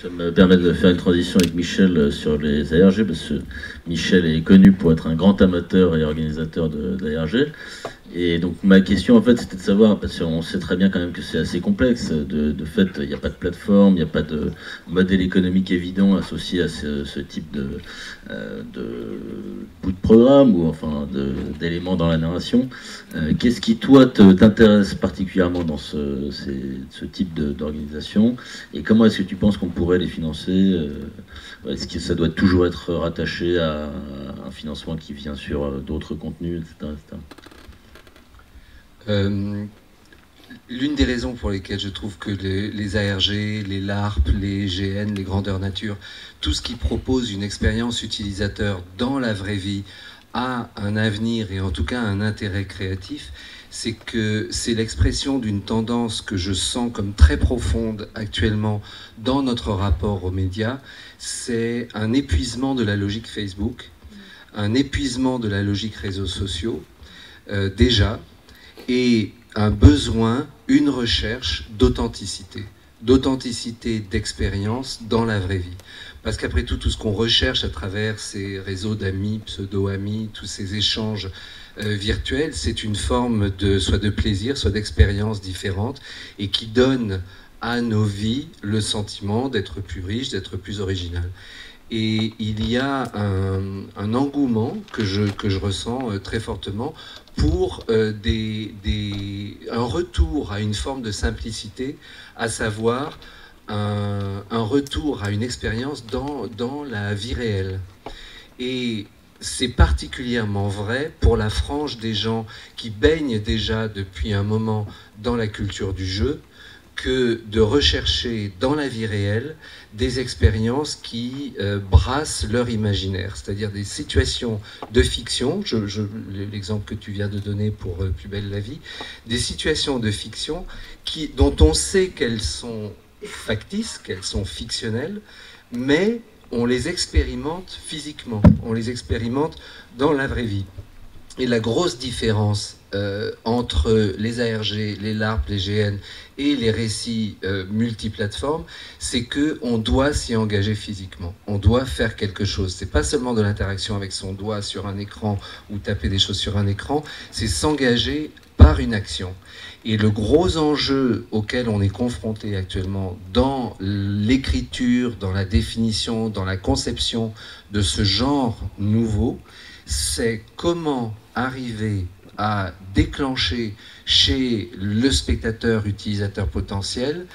Ça me permet de faire une transition avec Michel sur les ARG, parce que Michel est connu pour être un grand amateur et organisateur d'ARG. Et donc ma question en fait c'était de savoir, parce qu'on sait très bien quand même que c'est assez complexe, de fait il n'y a pas de plateforme, il n'y a pas de modèle économique évident associé à ce type de bout de programme ou enfin d'éléments dans la narration. Qu'est-ce qui toi t'intéresse particulièrement dans ce type d'organisation, et comment est-ce que tu penses qu'on pourrait les financer? Est-ce que ça doit toujours être rattaché à un financement qui vient sur d'autres contenus, etc., etc. L'une des raisons pour lesquelles je trouve que les ARG, les LARP, les GN, les grandeurs nature, tout ce qui propose une expérience utilisateur dans la vraie vie a un avenir et en tout cas un intérêt créatif, c'est que c'est l'expression d'une tendance que je sens comme très profonde actuellement dans notre rapport aux médias. C'est un épuisement de la logique Facebook, un épuisement de la logique réseaux sociaux, déjà, et un besoin, une recherche d'authenticité d'expérience dans la vraie vie. Parce qu'après tout, tout ce qu'on recherche à travers ces réseaux d'amis, pseudo-amis, tous ces échanges virtuels, c'est une forme soit de plaisir, soit d'expérience différente, et qui donne à nos vies le sentiment d'être plus riche, d'être plus original. Et il y a un engouement que je ressens très fortement pour un retour à une forme de simplicité, à savoir un retour à une expérience dans la vie réelle. Et c'est particulièrement vrai pour la frange des gens qui baignent déjà depuis un moment dans la culture du jeu, que de rechercher dans la vie réelle des expériences qui brassent leur imaginaire, c'est-à-dire des situations de fiction, l'exemple que tu viens de donner pour Plus belle la vie, des situations de fiction dont on sait qu'elles sont factices, qu'elles sont fictionnelles, mais on les expérimente physiquement, on les expérimente dans la vraie vie. Et la grosse différence entre les ARG, les LARP, les GN et les récits multiplateformes, c'est qu'on doit s'y engager physiquement. On doit faire quelque chose. C'est pas seulement de l'interaction avec son doigt sur un écran ou taper des choses sur un écran, c'est s'engager par une action. Et le gros enjeu auquel on est confronté actuellement dans l'écriture, dans la définition, dans la conception de ce genre nouveau, c'est comment arriver à déclencher chez le spectateur utilisateur potentiel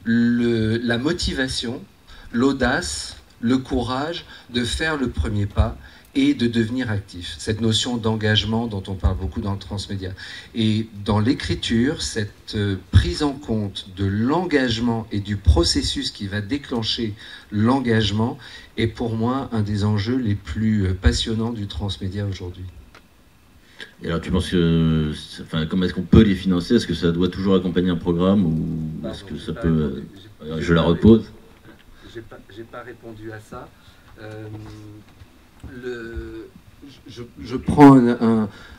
la motivation, l'audace, le courage de faire le premier pas et de devenir actif. Cette notion d'engagement dont on parle beaucoup dans le transmédia. Et dans l'écriture, cette prise en compte de l'engagement et du processus qui va déclencher l'engagement est pour moi un des enjeux les plus passionnants du transmédia aujourd'hui. Et alors tu penses que, enfin, comment est-ce qu'on peut les financer? Est-ce que ça doit toujours accompagner un programme, ou est-ce que ça peut... Je la repose. J'ai pas répondu à ça. Je prends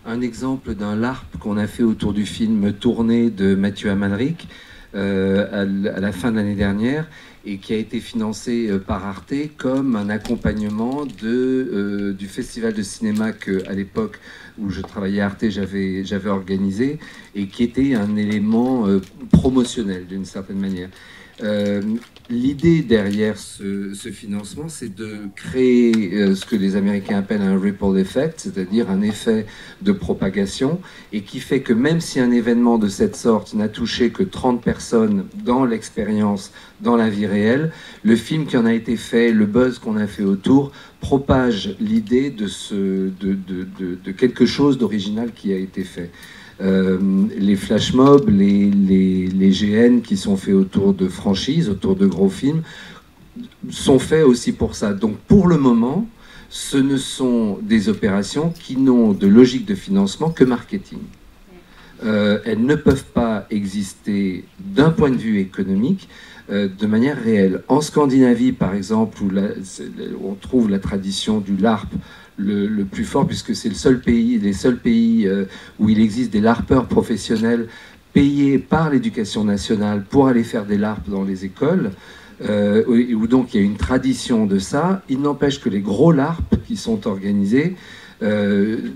un exemple d'un LARP qu'on a fait autour du film Tournée de Mathieu Amalric à la fin de l'année dernière, et qui a été financé par Arte comme un accompagnement du festival de cinéma qu'à l'époque où je travaillais à Arte, j'avais organisé, et qui était un élément promotionnel d'une certaine manière. L'idée derrière ce financement, c'est de créer ce que les Américains appellent un ripple effect, c'est-à-dire un effet de propagation, et qui fait que même si un événement de cette sorte n'a touché que 30 personnes dans l'expérience, dans la vie réelle, le film qui en a été fait, le buzz qu'on a fait autour, propage l'idée de quelque chose d'original qui a été fait. Les flash mobs, les GN qui sont faits autour de franchises, autour de gros films, sont faits aussi pour ça. Donc pour le moment, ce ne sont des opérations qui n'ont de logique de financement que marketing. Elles ne peuvent pas exister d'un point de vue économique de manière réelle. En Scandinavie, par exemple, où on trouve la tradition du LARP le plus fort, puisque c'est les seuls pays où il existe des LARPeurs professionnels payés par l'éducation nationale pour aller faire des LARP dans les écoles. où donc il y a une tradition de ça. Il n'empêche que les gros LARP qui sont organisés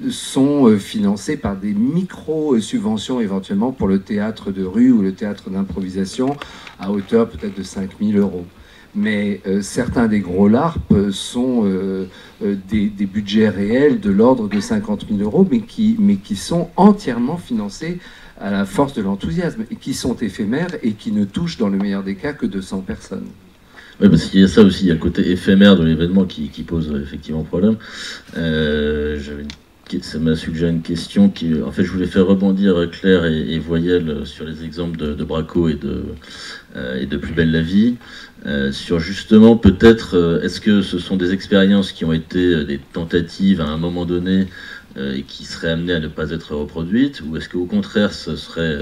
sont financés par des micro-subventions éventuellement pour le théâtre de rue ou le théâtre d'improvisation à hauteur peut-être de 5 000 €. Mais certains des gros LARP sont des budgets réels de l'ordre de 50 000 €, mais qui sont entièrement financés à la force de l'enthousiasme, et qui sont éphémères et qui ne touchent dans le meilleur des cas que 200 personnes. Oui, parce qu'il y a ça aussi, il y a le côté éphémère de l'événement qui pose effectivement problème. Ça m'a suggéré une question qui, en fait, je voulais faire rebondir Claire et Voyelle sur les exemples de Braco et de Plus belle la vie. Sur justement, peut-être, est-ce que ce sont des expériences qui ont été des tentatives à un moment donné et qui seraient amenées à ne pas être reproduites, ou est-ce qu'au contraire, ce serait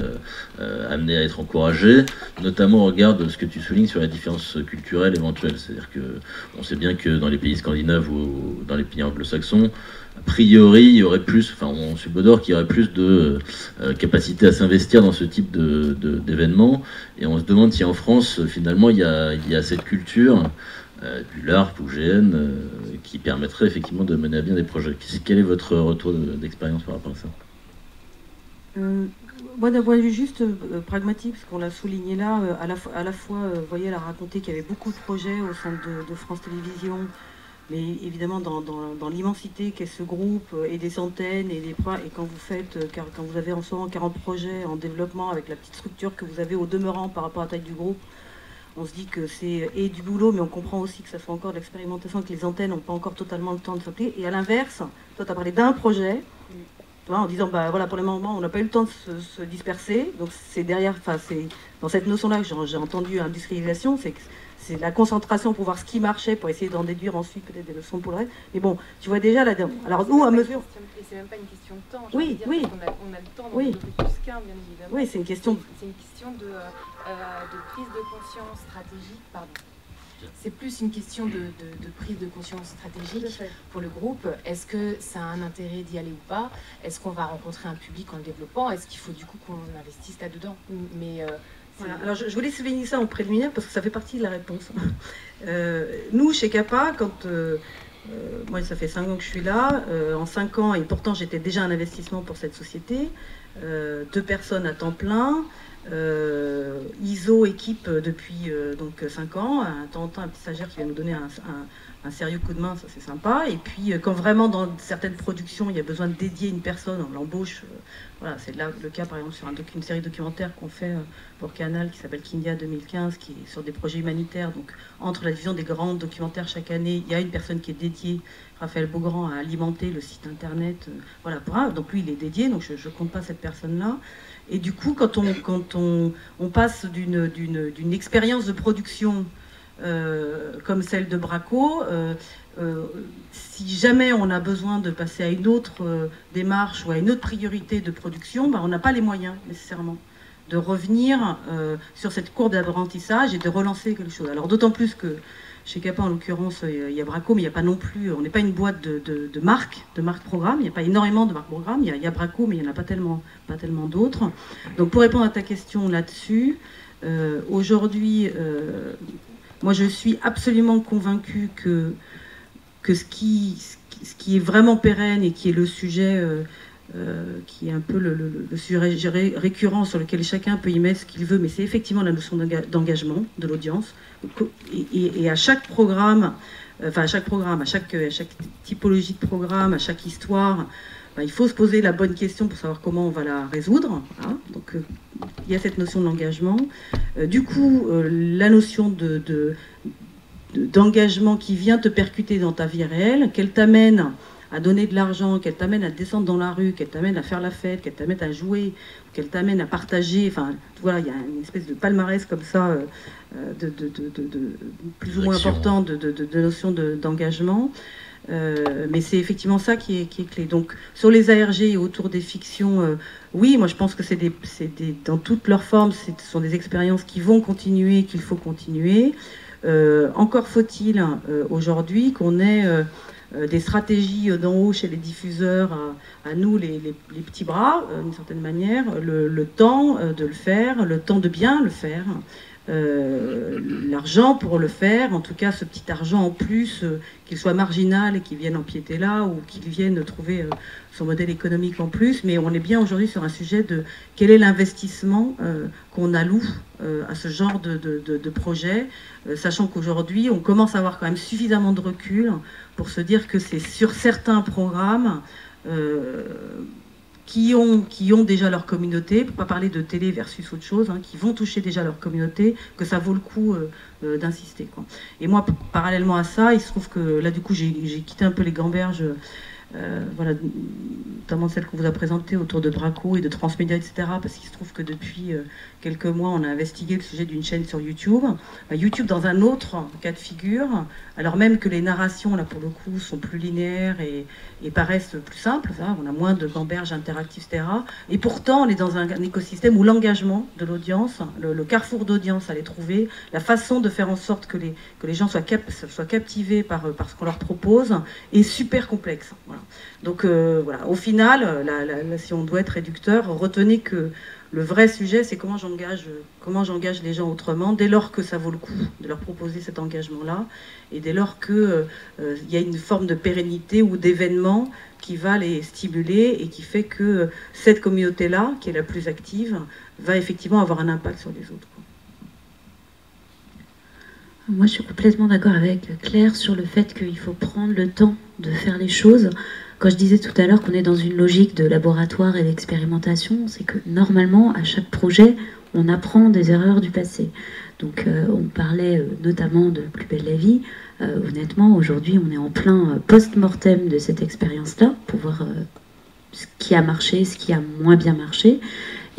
amené à être encouragé, notamment au regard de ce que tu soulignes sur la différence culturelle éventuelle. C'est-à-dire qu'on sait bien que dans les pays scandinaves ou dans les pays anglo-saxons, a priori, il y aurait plus, enfin on subodore qu'il y aurait plus de capacité à s'investir dans ce type d'événements, et on se demande si en France, finalement, il y a cette culture du LARP ou GN qui permettrait effectivement de mener à bien des projets. Quel est votre retour d'expérience par rapport à ça? Moi, d'un point de vue juste pragmatique, parce qu'on l'a souligné là, à la fois, Voyelle a raconté qu'il y avait beaucoup de projets au sein de France Télévisions, mais évidemment dans l'immensité qu'est ce groupe, et des centaines, et quand vous avez en ce moment 40 projets en développement avec la petite structure que vous avez au demeurant par rapport à la taille du groupe, on se dit que c'est du boulot, mais on comprend aussi que ça soit encore de l'expérimentation, que les antennes n'ont pas encore totalement le temps de s'appliquer. Et à l'inverse, toi tu as parlé d'un projet, en disant bah voilà, pour le moment on n'a pas eu le temps de se disperser, donc c'est derrière, enfin c'est dans cette notion-là que j'ai entendu industrialisation, c'est la concentration pour voir ce qui marchait, pour essayer d'en déduire ensuite peut-être des leçons pour le reste. Mais bon, tu vois déjà là-dedans. Alors où à mesure. C'est même pas une question de temps. Oui, oui. On a le temps oui. de plus qu'un, bien évidemment. Oui, c'est une question. C'est une question de prise de conscience stratégique, pardon. C'est plus une question de prise de conscience stratégique pour le groupe. Est-ce que ça a un intérêt d'y aller ou pas? Est-ce qu'on va rencontrer un public en le développant? Est-ce qu'il faut du coup qu'on investisse là-dedans? Mais voilà. Alors je voulais souligner ça en préliminaire parce que ça fait partie de la réponse. Nous, chez CAPA, moi ça fait 5 ans que je suis là, en 5 ans, et pourtant j'étais déjà un investissement pour cette société, 2 personnes à temps plein, ISO équipe depuis donc 5 ans, un temps en temps un petit stagiaire qui vient nous donner un sérieux coup de main, ça c'est sympa. Et puis quand vraiment dans certaines productions il y a besoin de dédier une personne, on l'embauche. Voilà, c'est là le cas par exemple sur une série documentaire qu'on fait pour Canal qui s'appelle Kindia 2015, qui est sur des projets humanitaires. Donc entre la division des grands documentaires chaque année, il y a une personne qui est dédiée, Raphaël Beaugrand, à alimenter le site internet. Voilà, donc lui il est dédié, donc je ne compte pas cette personne-là. Et du coup, quand on passe d'une expérience de production comme celle de Braco, si jamais on a besoin de passer à une autre démarche ou à une autre priorité de production, on n'a pas les moyens nécessairement de revenir sur cette courbe d'apprentissage et de relancer quelque chose. Alors d'autant plus que chez CAPA, en l'occurrence, il y a Braco, mais il n'y a pas non plus, on n'est pas une boîte de marques programmes, il n'y a pas énormément de marques programmes, il y a Braco, mais il n'y en a pas tellement d'autres. Donc pour répondre à ta question là-dessus, aujourd'hui, moi je suis absolument convaincue que ce qui est vraiment pérenne et qui est le sujet, qui est un peu le sujet récurrent sur lequel chacun peut y mettre ce qu'il veut, mais c'est effectivement la notion d'engagement de l'audience. Et à chaque programme, à chaque typologie de programme, à chaque histoire, il faut se poser la bonne question pour savoir comment on va la résoudre. Hein. Donc il y a cette notion d'engagement. Du coup, la notion d'engagement qui vient te percuter dans ta vie réelle, qu'elle t'amène à donner de l'argent, qu'elle t'amène à descendre dans la rue, qu'elle t'amène à faire la fête, qu'elle t'amène à jouer, qu'elle t'amène à partager. Enfin, voilà, il y a une espèce de palmarès comme ça, plus ou moins important de notion d'engagement. Mais c'est effectivement ça qui est clé. Donc, sur les ARG et autour des fictions, oui, moi je pense que dans toutes leurs formes, ce sont des expériences qui vont continuer, qu'il faut continuer. Encore faut-il aujourd'hui qu'on ait des stratégies d'en haut chez les diffuseurs, à nous les petits bras, d'une certaine manière, le temps de le faire, le temps de bien le faire, l'argent pour le faire, en tout cas ce petit argent en plus, qu'il soit marginal et qu'il vienne empiéter là, ou qu'il vienne trouver son modèle économique en plus. Mais on est bien aujourd'hui sur un sujet de quel est l'investissement qu'on alloue à ce genre de projet, sachant qu'aujourd'hui on commence à avoir quand même suffisamment de recul pour se dire que c'est sur certains programmes qui ont déjà leur communauté, pour ne pas parler de télé versus autre chose, hein, qui vont toucher déjà leur communauté, que ça vaut le coup d'insister, quoi. Et moi, parallèlement à ça, il se trouve que là, du coup, j'ai quitté un peu les gamberges, voilà, notamment celle qu'on vous a présentée autour de Braco et de Transmédia, etc., parce qu'il se trouve que depuis quelques mois, on a investigué le sujet d'une chaîne sur YouTube. YouTube dans un autre cas de figure, alors même que les narrations, là, pour le coup, sont plus linéaires et paraissent plus simples, ça, on a moins de gamberges interactives, etc. Et pourtant, on est dans un écosystème où l'engagement de l'audience, le carrefour d'audience à les trouver, la façon de faire en sorte que les gens soient captivés par ce qu'on leur propose, est super complexe. Voilà. Donc, voilà. Au final, si on doit être réducteur, retenez que le vrai sujet, c'est comment j'engage les gens autrement, dès lors que ça vaut le coup de leur proposer cet engagement-là, et dès lors qu'il y a une forme de pérennité ou d'événement qui va les stimuler et qui fait que cette communauté-là, qui est la plus active, va effectivement avoir un impact sur les autres, quoi. Moi, je suis complètement d'accord avec Claire sur le fait qu'il faut prendre le temps de faire les choses. Quand je disais tout à l'heure qu'on est dans une logique de laboratoire et d'expérimentation, c'est que normalement, à chaque projet, on apprend des erreurs du passé. Donc, on parlait notamment de Plus belle la vie. Honnêtement, aujourd'hui, on est en plein post-mortem de cette expérience-là, pour voir ce qui a marché, ce qui a moins bien marché,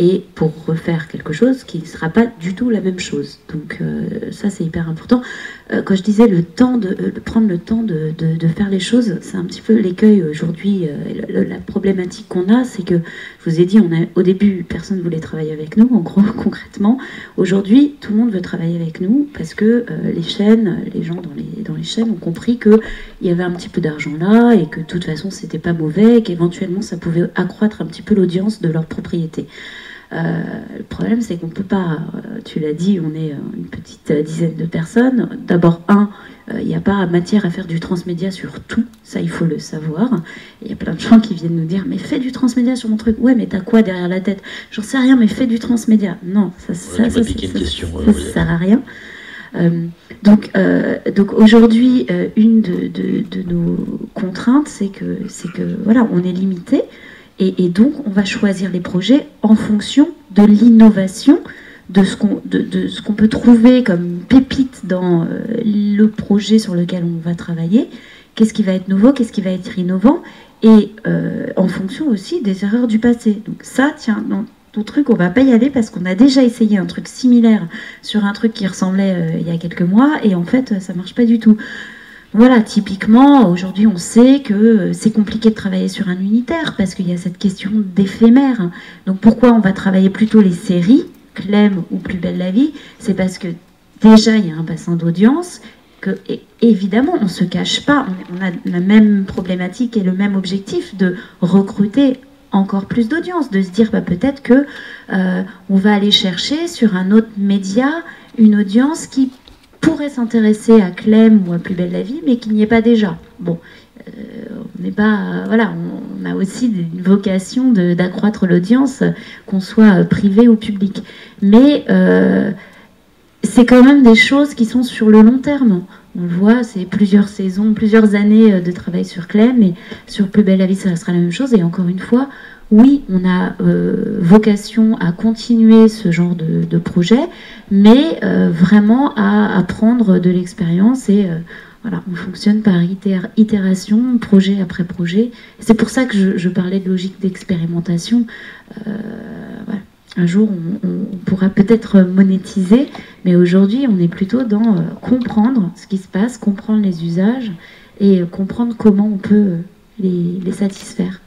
et pour refaire quelque chose qui ne sera pas du tout la même chose. Donc ça, c'est hyper important. Quand je disais prendre le temps de faire les choses, c'est un petit peu l'écueil aujourd'hui. La problématique qu'on a, c'est que, je vous ai dit, au début, personne ne voulait travailler avec nous, en gros, concrètement. Aujourd'hui, tout le monde veut travailler avec nous parce que les gens dans les chaînes ont compris qu'il y avait un petit peu d'argent là et que de toute façon, c'était pas mauvais et qu'éventuellement, ça pouvait accroître un petit peu l'audience de leur propriété. Le problème, c'est qu'on ne peut pas, tu l'as dit, on est une petite dizaine de personnes. D'abord, il n'y a pas matière à faire du transmédia sur tout, ça il faut le savoir. Il y a plein de gens qui viennent nous dire, mais fais du transmédia sur mon truc. Ouais, mais t'as quoi derrière la tête? J'en sais rien, mais fais du transmédia. Non, ça sert à rien. Donc aujourd'hui, une de nos contraintes, c'est que voilà, on est limité. Et donc, on va choisir les projets en fonction de l'innovation, de ce qu'on peut trouver comme pépite dans le projet sur lequel on va travailler. Qu'est-ce qui va être nouveau, qu'est-ce qui va être innovant, et en fonction aussi des erreurs du passé. Donc ça, tiens, dans ton truc, on va pas y aller parce qu'on a déjà essayé un truc similaire sur un truc qui ressemblait il y a quelques mois, et en fait, ça marche pas du tout. Voilà, typiquement, aujourd'hui, on sait que c'est compliqué de travailler sur un unitaire parce qu'il y a cette question d'éphémère. Donc pourquoi on va travailler plutôt les séries, Clem ou Plus belle la vie? C'est parce que déjà, il y a un bassin d'audience, que évidemment, on ne se cache pas, on a la même problématique et le même objectif de recruter encore plus d'audience, de se dire peut-être que on va aller chercher sur un autre média une audience qui pourrait s'intéresser à Clem ou à Plus belle la vie, mais qui n'y est pas déjà. Bon, on n'est pas, voilà, on a aussi une vocation d'accroître l'audience, qu'on soit privé ou public. Mais c'est quand même des choses qui sont sur le long terme. On le voit, c'est plusieurs saisons, plusieurs années de travail sur Clem, et sur Plus belle la vie, ça sera la même chose. Et encore une fois, oui, on a vocation à continuer ce genre de projet, mais vraiment à prendre de l'expérience, et voilà, on fonctionne par itération, projet après projet. C'est pour ça que je parlais de logique d'expérimentation. Voilà. Un jour, on pourra peut-être monétiser, mais aujourd'hui, on est plutôt dans comprendre ce qui se passe, comprendre les usages et comprendre comment on peut les satisfaire.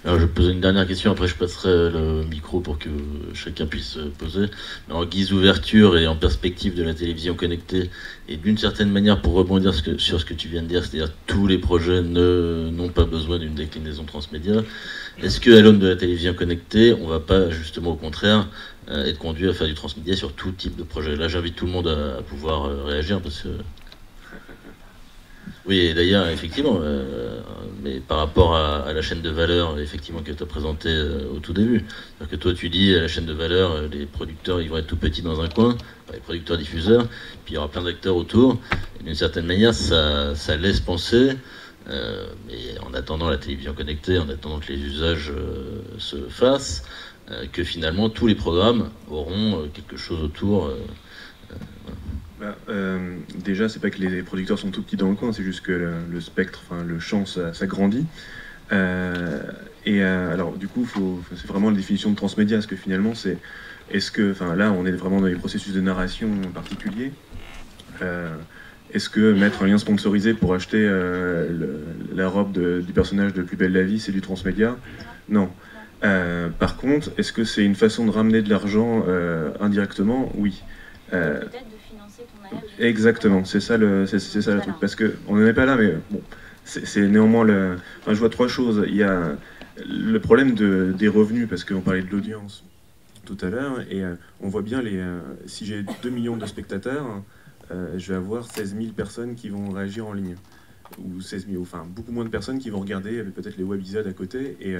Alors je pose une dernière question, après je passerai le micro pour que chacun puisse poser. En guise d'ouverture et en perspective de la télévision connectée, et d'une certaine manière pour rebondir sur ce que tu viens de dire, c'est-à-dire tous les projets n'ont pas besoin d'une déclinaison transmédia, est-ce qu'à l'aune de la télévision connectée, on ne va pas justement au contraire être conduit à faire du transmédia sur tout type de projet? Là j'invite tout le monde à pouvoir réagir parce que... Oui, d'ailleurs, effectivement, mais par rapport à la chaîne de valeur, effectivement, que tu as présentée au tout début. C'est-à-dire que toi, tu dis, à la chaîne de valeur, les producteurs, ils vont être tout petits dans un coin, les producteurs-diffuseurs, puis il y aura plein d'acteurs autour. Et d'une certaine manière, ça laisse penser, mais en attendant la télévision connectée, en attendant que les usages se fassent, que finalement, tous les programmes auront quelque chose autour. Déjà, c'est pas que les producteurs sont tout petits dans le coin, c'est juste que le spectre, enfin le champ, ça grandit. Alors, du coup, c'est vraiment la définition de transmédia, parce que finalement, c'est est-ce que, enfin là, on est vraiment dans les processus de narration particuliers. Est-ce que mettre un lien sponsorisé pour acheter la robe du personnage de Plus belle la vie, c'est du transmédia? Non. Par contre, est-ce que c'est une façon de ramener de l'argent indirectement? Oui. Exactement, c'est ça le truc, parce que on n'en est pas là, mais bon, c'est néanmoins enfin, je vois trois choses. Il y a le problème des revenus, parce qu'on parlait de l'audience tout à l'heure, et on voit bien si j'ai 2 millions de spectateurs, je vais avoir 16 000 personnes qui vont réagir en ligne, ou 16 000, enfin beaucoup moins de personnes qui vont regarder peut-être les webisodes à côté, et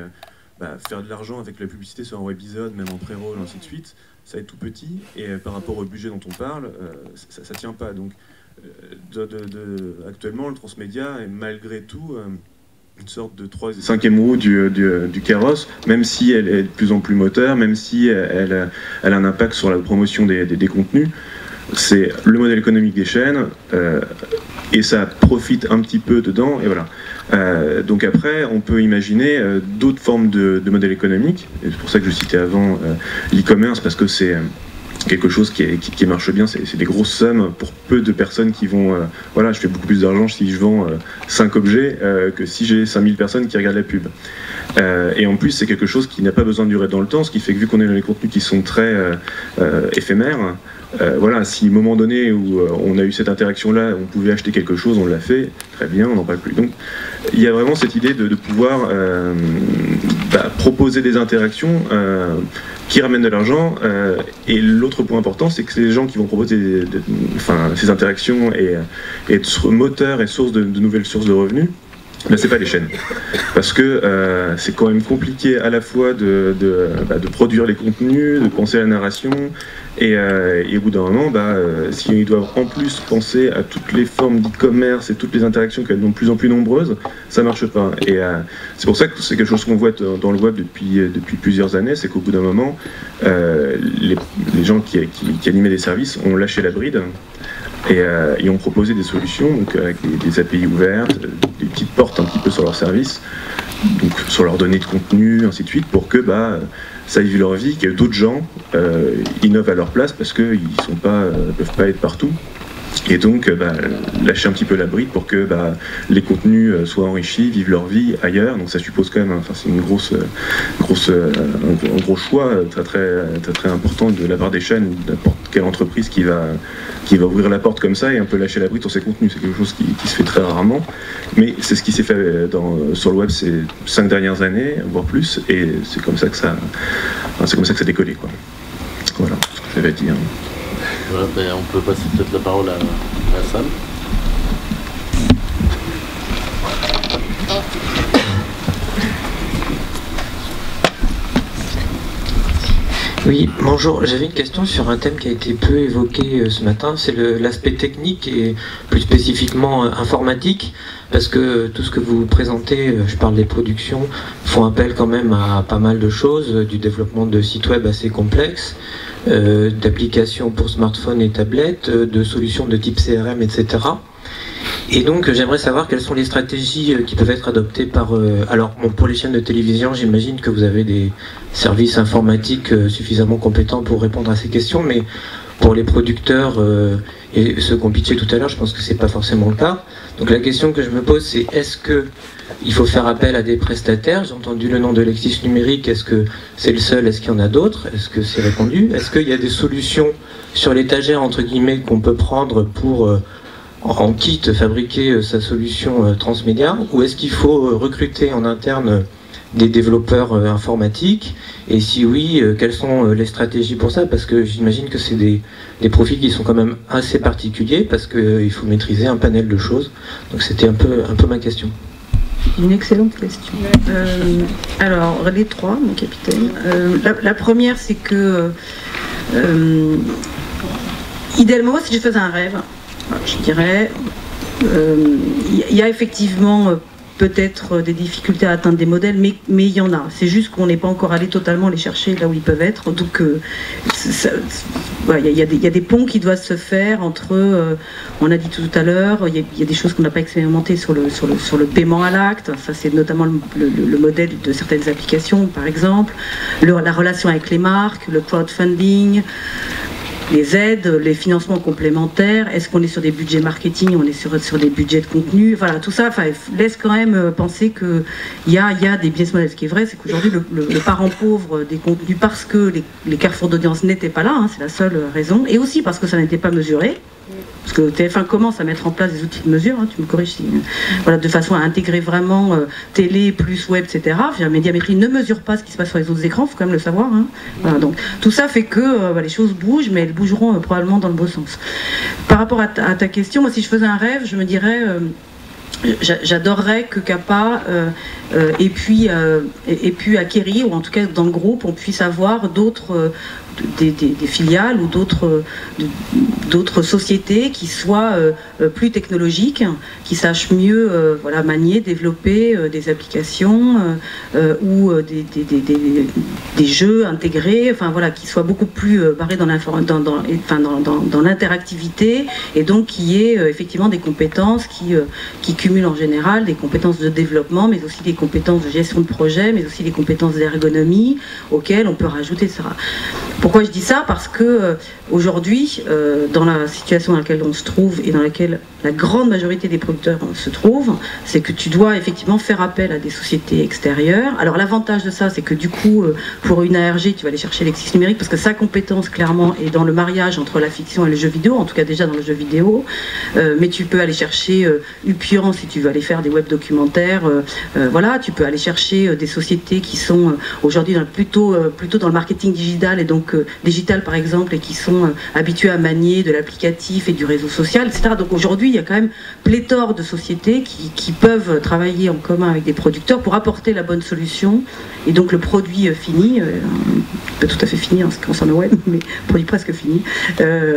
faire de l'argent avec la publicité sur un webisode, même en pré-roll, ainsi de suite, ça va être tout petit, et par rapport au budget dont on parle, ça tient pas. Donc actuellement, le transmédia est malgré tout une sorte de 5e roue du carrosse, même si elle est de plus en plus moteur, même si elle a un impact sur la promotion des contenus. C'est le modèle économique des chaînes, et ça profite un petit peu dedans, et voilà. Donc après, on peut imaginer d'autres formes de modèles économiques. C'est pour ça que je citais avant l'e-commerce, parce que c'est quelque chose qui marche bien. C'est des grosses sommes pour peu de personnes qui vont... voilà, je fais beaucoup plus d'argent si je vends 5 objets que si j'ai 5000 personnes qui regardent la pub. Et en plus, c'est quelque chose qui n'a pas besoin de durer dans le temps, ce qui fait que vu qu'on est dans les contenus qui sont très éphémères, voilà, si à un moment donné où on a eu cette interaction-là, on pouvait acheter quelque chose, on l'a fait, très bien, on n'en parle plus. Donc il y a vraiment cette idée de pouvoir proposer des interactions qui ramènent de l'argent. Et l'autre point important, c'est que c'est les gens qui vont proposer ces interactions et être moteurs et source de nouvelles sources de revenus. Mais c'est pas les chaînes, parce que c'est quand même compliqué à la fois de produire les contenus, de penser à la narration, et au bout d'un moment, s'ils doivent en plus penser à toutes les formes d'e-commerce et toutes les interactions qui sont de plus en plus nombreuses, ça marche pas. Et c'est pour ça que c'est quelque chose qu'on voit dans le web depuis plusieurs années, c'est qu'au bout d'un moment, les gens qui animaient des services ont lâché la bride. Et ont proposé des solutions, donc avec des API ouvertes, des petites portes un petit peu sur leur service, donc sur leurs données de contenu, ainsi de suite, pour que ça vive leur vie, que d'autres gens innovent à leur place, parce qu'ils ne peuvent pas être partout. Et donc lâcher un petit peu la bride pour que les contenus soient enrichis, vivent leur vie ailleurs. Donc ça suppose quand même, c'est un gros choix très important de la part des chaînes, ou de n'importe quelle entreprise qui va ouvrir la porte comme ça et un peu lâcher la bride sur ses contenus. C'est quelque chose qui se fait très rarement, mais c'est ce qui s'est fait sur le web ces 5 dernières années, voire plus, et c'est comme ça que ça a décollé, quoi. Voilà ce que j'avais à dire. Voilà, on peut passer peut-être la parole à la salle. Oui, bonjour. J'avais une question sur un thème qui a été peu évoqué ce matin, c'est l'aspect technique et plus spécifiquement informatique, parce que tout ce que vous présentez, je parle des productions, font appel quand même à pas mal de choses, du développement de sites web assez complexes, d'applications pour smartphones et tablettes, de solutions de type CRM, etc. Et donc j'aimerais savoir quelles sont les stratégies qui peuvent être adoptées pour les chaînes de télévision. J'imagine que vous avez des services informatiques suffisamment compétents pour répondre à ces questions, mais pour les producteurs et ceux qu'on pitchait tout à l'heure, je pense que c'est pas forcément le cas. Donc la question que je me pose, c'est est-ce qu'il faut faire appel à des prestataires? J'ai entendu le nom de Lexis Numérique, est-ce que c'est le seul? Est-ce qu'il y en a d'autres? Est-ce que c'est répandu? Est-ce qu'il y a des solutions sur l'étagère, entre guillemets, qu'on peut prendre pour, en kit, fabriquer sa solution transmédia? Ou est-ce qu'il faut recruter en interne des développeurs informatiques? Et si oui, quelles sont les stratégies pour ça? Parce que j'imagine que c'est des profils qui sont quand même assez particuliers, parce qu'il faut maîtriser un panel de choses. Donc c'était un peu ma question. Une excellente question. Alors, les trois, mon capitaine. La première, c'est que, idéalement, moi, si je faisais un rêve, je dirais, il y a effectivement peut-être des difficultés à atteindre des modèles, mais il y en a. C'est juste qu'on n'est pas encore allé totalement les chercher là où ils peuvent être. Donc, il y a des ponts qui doivent se faire entre, on a dit tout à l'heure, il y a des choses qu'on n'a pas expérimentées sur le paiement à l'acte. Ça, c'est notamment le modèle de certaines applications, par exemple. La relation avec les marques, le crowdfunding, les aides, les financements complémentaires, est-ce qu'on est sur des budgets marketing, on est sur des budgets de contenu, voilà, tout ça laisse quand même penser qu'il y a des business models. Ce qui est vrai, c'est qu'aujourd'hui, le parent pauvre des contenus, parce que les carrefours d'audience n'étaient pas là, c'est la seule raison, et aussi parce que ça n'était pas mesuré, parce que TF1 commence à mettre en place des outils de mesure, tu me corriges si, voilà, de façon à intégrer vraiment télé plus web, etc. Médiamétrie ne mesure pas ce qui se passe sur les autres écrans, il faut quand même le savoir. Voilà, donc tout ça fait que les choses bougent, mais elles bougeront probablement dans le bon sens. Par rapport à ta question, moi si je faisais un rêve, je me dirais... J'adorerais que CAPA et puis acquérir, ou en tout cas dans le groupe, on puisse avoir d'autres des filiales ou d'autres sociétés qui soient plus technologiques, qui sachent mieux manier, développer des applications ou des jeux intégrés, qui soient beaucoup plus barrés dans l'interactivité, et donc qui aient effectivement des compétences qui cumulent en général des compétences de développement, mais aussi des compétences de gestion de projet, mais aussi des compétences d'ergonomie auxquelles on peut rajouter ça. Pourquoi je dis ça? Parce que aujourd'hui, dans la situation dans laquelle on se trouve et dans laquelle la grande majorité des producteurs se trouvent, c'est que tu dois effectivement faire appel à des sociétés extérieures. Alors l'avantage de ça, c'est que du coup, pour une ARG, tu vas aller chercher Lexis Numérique, parce que sa compétence, clairement, est dans le mariage entre la fiction et le jeu vidéo, en tout cas déjà dans le jeu vidéo. Mais tu peux aller chercher Upian si tu veux aller faire des web documentaires. Voilà, tu peux aller chercher des sociétés qui sont aujourd'hui plutôt dans le marketing digital, et donc digital par exemple, et qui sont habitués à manier de l'applicatif et du réseau social, etc. Donc aujourd'hui, il y a quand même pléthore de sociétés qui peuvent travailler en commun avec des producteurs pour apporter la bonne solution, et donc le produit fini, pas tout à fait fini en ce qui concerne le web, mais produit presque fini,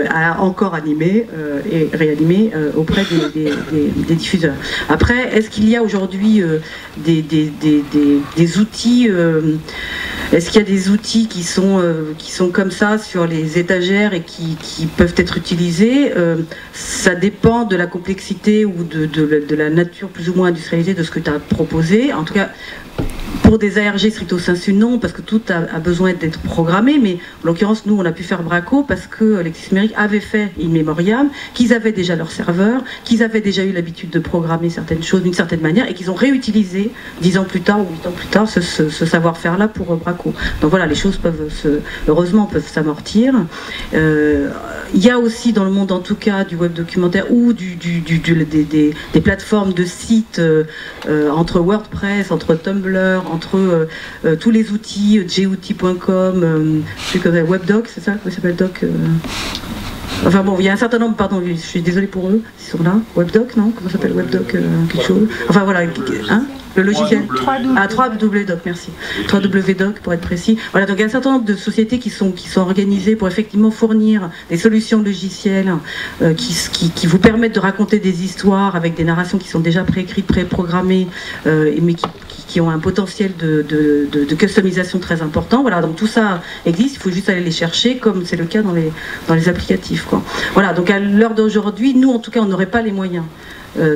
à encore animé et réanimé auprès des diffuseurs. Après, est-ce qu'il y a aujourd'hui des outils, est-ce qu'il y a des outils qui sont comme ça sur les étagères et qui peuvent être utilisés? Ça dépend de la complexité ou de la nature plus ou moins industrialisée de ce que tu as proposé. En tout cas, pour des ARG stricto sensu, non, parce que tout a besoin d'être programmé, mais en l'occurrence, nous, on a pu faire Braco parce que Lexis Numérique avait fait In Memoriam, qu'ils avaient déjà leur serveur, qu'ils avaient déjà eu l'habitude de programmer certaines choses d'une certaine manière, et qu'ils ont réutilisé 10 ans plus tard ou 8 ans plus tard ce savoir-faire-là pour Braco. Donc voilà, les choses heureusement peuvent s'amortir. Il y a aussi dans le monde, en tout cas, du web documentaire ou des plateformes de sites entre WordPress, entre Tumblr, entre tous les outils, jouti.com, WebDoc, c'est ça? Comment s'appelle Doc Enfin bon, il y a un certain nombre, pardon, je suis désolée pour eux, ils sont là. WebDoc, non? Comment s'appelle WebDoc quelque chose? Enfin voilà, hein? Le logiciel 3W-Doc, merci. 3W-Doc pour être précis. Voilà, donc il y a un certain nombre de sociétés qui sont organisées pour effectivement fournir des solutions logicielles qui vous permettent de raconter des histoires avec des narrations qui sont déjà préécrites, préprogrammées, mais qui ont un potentiel de customisation très important. Voilà, donc tout ça existe, il faut juste aller les chercher, comme c'est le cas dans les applicatifs, quoi. Voilà, donc à l'heure d'aujourd'hui, nous en tout cas, on n'aurait pas les moyens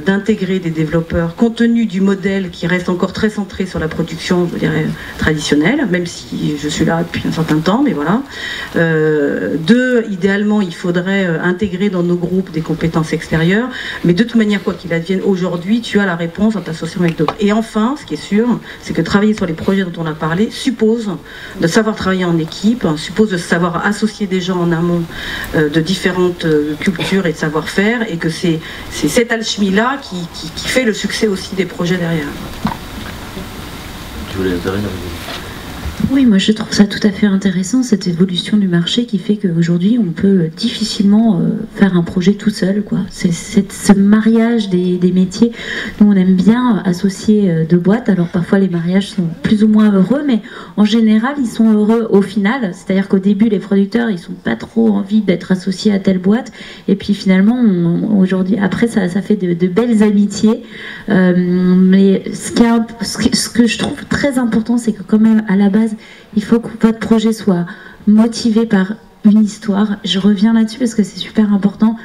d'intégrer des développeurs compte tenu du modèle qui reste encore très centré sur la production, je dirais, traditionnelle, même si je suis là depuis un certain temps, mais voilà. 2, idéalement, il faudrait intégrer dans nos groupes des compétences extérieures, mais de toute manière, quoi qu'il advienne, aujourd'hui, tu as la réponse en t'associant avec d'autres. Et enfin, ce qui est sûr, c'est que travailler sur les projets dont on a parlé suppose de savoir travailler en équipe, suppose de savoir associer des gens en amont de différentes cultures et de savoir-faire, et que c'est cette alchimie-là qui fait le succès aussi des projets derrière. Tu voulais intervenir ? Oui, moi je trouve ça tout à fait intéressant, cette évolution du marché qui fait qu'aujourd'hui on peut difficilement faire un projet tout seul, quoi. C'est ce mariage des métiers. Nous on aime bien associer deux boîtes, alors parfois les mariages sont plus ou moins heureux, mais en général ils sont heureux au final, c'est-à-dire qu'au début les producteurs ils sont pas trop envie d'être associés à telle boîte, et puis finalement aujourd'hui, après ça fait de belles amitiés, mais ce que je trouve très important, c'est que quand même à la base il faut que votre projet soit motivé par une histoire. Je reviens là-dessus parce que c'est super important.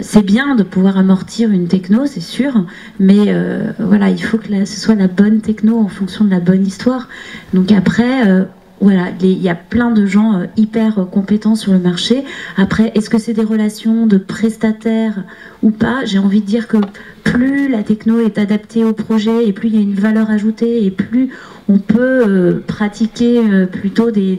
C'est bien de pouvoir amortir une techno, c'est sûr, mais voilà, il faut que ce soit la bonne techno en fonction de la bonne histoire. Donc après, voilà, il y a plein de gens hyper compétents sur le marché. Après, est-ce que c'est des relations de prestataires ou pas? J'ai envie de dire que plus la techno est adaptée au projet et plus il y a une valeur ajoutée et plus on peut pratiquer plutôt des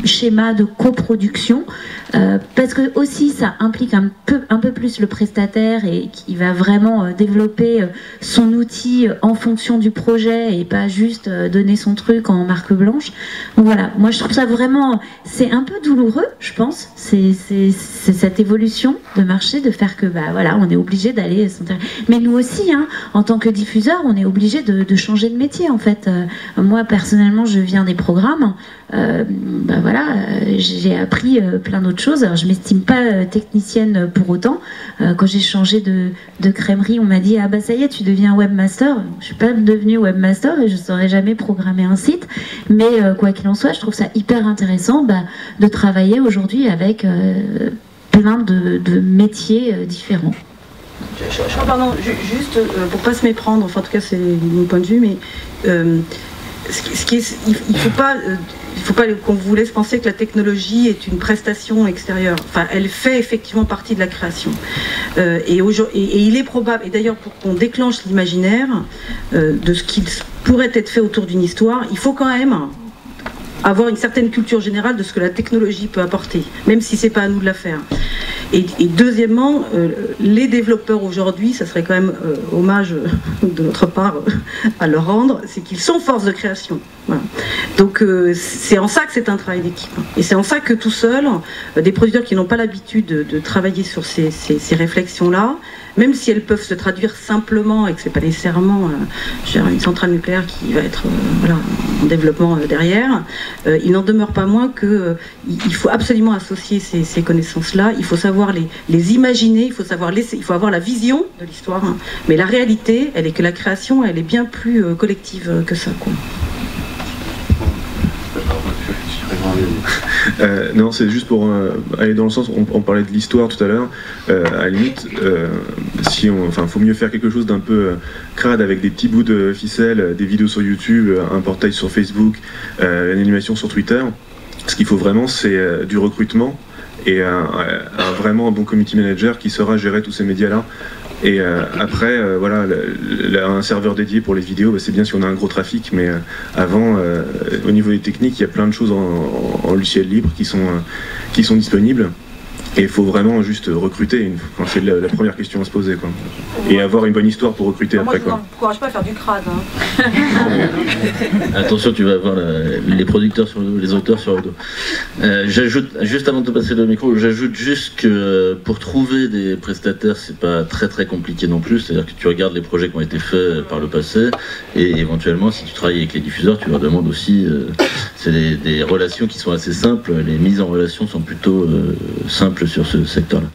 schémas de coproduction, parce que aussi ça implique un peu plus le prestataire et qui va vraiment développer son outil en fonction du projet et pas juste donner son truc en marque blanche. Donc voilà, moi je trouve ça vraiment, c'est un peu douloureux, je pense, c'est cette évolution de marché, de faire que voilà, on est obligé d'aller s'intéresser. Mais nous aussi, hein, en tant que diffuseur, on est obligé de changer de métier. En fait, moi personnellement, je viens des programmes. Voilà, j'ai appris plein d'autres choses. Alors, je m'estime pas technicienne pour autant. Quand j'ai changé de crèmerie, on m'a dit ah bah ça y est, tu deviens webmaster. Je suis pas devenue webmaster et je saurais jamais programmer un site. Mais quoi qu'il en soit, je trouve ça hyper intéressant de travailler aujourd'hui avec plein de métiers différents. Pardon, juste pour pas se méprendre, enfin en tout cas c'est mon point de vue, mais il faut pas qu'on vous laisse penser que la technologie est une prestation extérieure. Enfin, elle fait effectivement partie de la création. Et il est probable, et d'ailleurs pour qu'on déclenche l'imaginaire de ce qui pourrait être fait autour d'une histoire, il faut quand même avoir une certaine culture générale de ce que la technologie peut apporter, même si c'est pas à nous de la faire. Et deuxièmement, les développeurs aujourd'hui, ça serait quand même hommage de notre part à leur rendre, c'est qu'ils sont force de création. Voilà. Donc c'est en ça que c'est un travail d'équipe. Et c'est en ça que tout seul, des producteurs qui n'ont pas l'habitude de travailler sur ces réflexions-là, même si elles peuvent se traduire simplement et que c'est pas nécessairement une centrale nucléaire qui va être en développement derrière, il n'en demeure pas moins qu'il faut absolument associer ces connaissances-là, il faut savoir les imaginer, il faut avoir la vision de l'histoire, hein. Mais la réalité, elle est que la création, elle est bien plus collective que ça, quoi. Non, c'est juste pour aller dans le sens, on parlait de l'histoire tout à l'heure, à la limite, faut mieux faire quelque chose d'un peu crade avec des petits bouts de ficelle, des vidéos sur YouTube, un portail sur Facebook, une animation sur Twitter. Ce qu'il faut vraiment, c'est du recrutement et vraiment un bon community manager qui saura gérer tous ces médias-là. Et après, un serveur dédié pour les vidéos, c'est bien si on a un gros trafic, mais avant, au niveau des techniques, il y a plein de choses en logiciel libre qui sont disponibles. Et il faut vraiment juste recruter. C'est la première question à se poser, quoi. Et avoir une bonne histoire pour recruter après, quoi. Moi, je ne encourage pas à faire du crade. Hein. Attention, tu vas avoir les producteurs les auteurs sur le dos. J'ajoute, juste avant de te passer le micro, j'ajoute juste que pour trouver des prestataires, c'est pas très très compliqué non plus. C'est-à-dire que tu regardes les projets qui ont été faits par le passé, et éventuellement, si tu travailles avec les diffuseurs, tu leur demandes aussi. C'est des relations qui sont assez simples. Les mises en relation sont plutôt simples sur ce secteur-là.